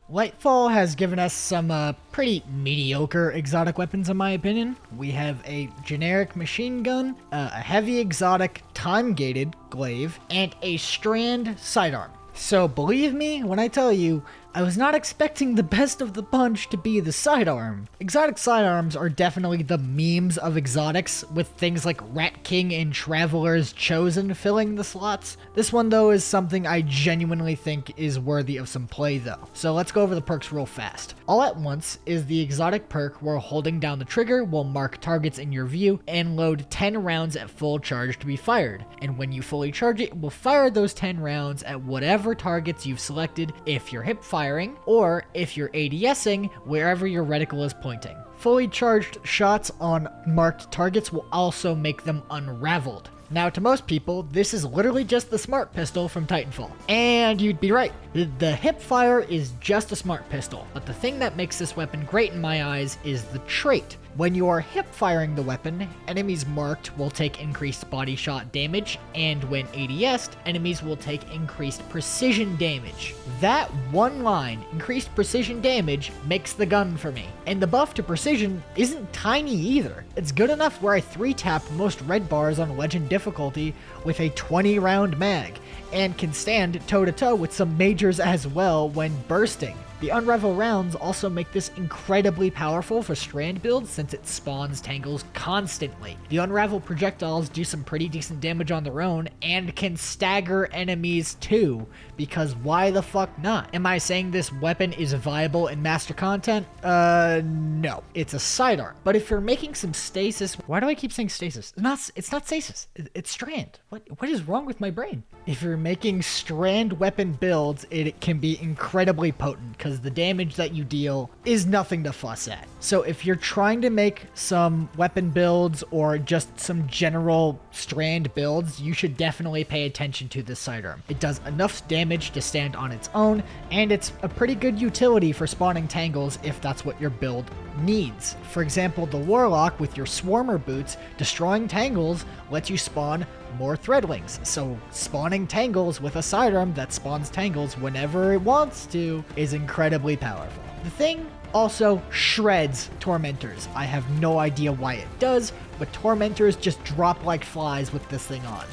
Lightfall has given us some pretty mediocre exotic weapons in my opinion. We have a generic machine gun, a heavy exotic time-gated glaive, and a strand sidearm. So believe me when I tell you, I was not expecting the best of the bunch to be the sidearm. Exotic sidearms are definitely the memes of exotics, with things like Rat King and Traveler's Chosen filling the slots. This one though is something I genuinely think is worthy of some play though. So let's go over the perks real fast. All at Once is the exotic perk where holding down the trigger will mark targets in your view and load 10 rounds at full charge to be fired. And when you fully charge it, it will fire those 10 rounds at whatever targets you've selected if you're hip firing, or if you're ADSing, wherever your reticle is pointing. Fully charged shots on marked targets will also make them unraveled. Now, to most people, this is literally just the smart pistol from Titanfall. And you'd be right. The hip fire is just a smart pistol, but the thing that makes this weapon great in my eyes is the trait. When you are hip firing the weapon, enemies marked will take increased body shot damage, and when ADS'd, enemies will take increased precision damage. That one line, increased precision damage, makes the gun for me. And the buff to precision isn't tiny either. It's good enough where I 3-tap most red bars on legend difficulty with a 20 round mag, and can stand toe-to-toe with some majors as well when bursting. The Unravel rounds also make this incredibly powerful for strand builds since it spawns tangles constantly. The Unravel projectiles do some pretty decent damage on their own and can stagger enemies too, because why the fuck not? Am I saying this weapon is viable in master content? No. It's a sidearm. But if you're making some stasis, why do I keep saying stasis? It's not stasis. It's strand. What is wrong with my brain? If you're making strand weapon builds, it can be incredibly potent because the damage that you deal is nothing to fuss at. So if you're trying to make some weapon builds or just some general strand builds, you should definitely pay attention to this sidearm. It does enough damage to stand on its own, and it's a pretty good utility for spawning tangles if that's what your build needs. For example, the Warlock with your Swarmer boots, destroying tangles lets you spawn more threadlings. So spawning tangles with a sidearm that spawns tangles whenever it wants to is incredibly powerful. The thing also shreds Tormentors. I have no idea why it does, but Tormentors just drop like flies with this thing on.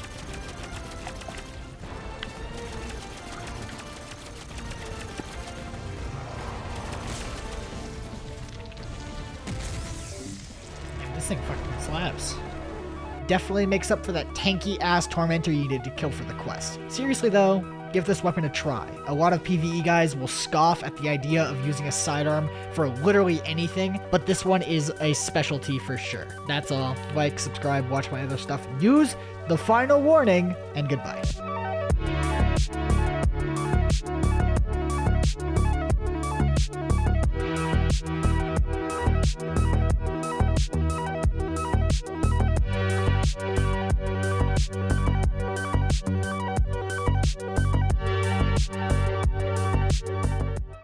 This thing fucking slaps. Definitely makes up for that tanky ass Tormentor you needed to kill for the quest. Seriously though, give this weapon a try. A lot of PvE guys will scoff at the idea of using a sidearm for literally anything, but this one is a specialty for sure. That's all. Like, subscribe, watch my other stuff, use the final warning, and goodbye.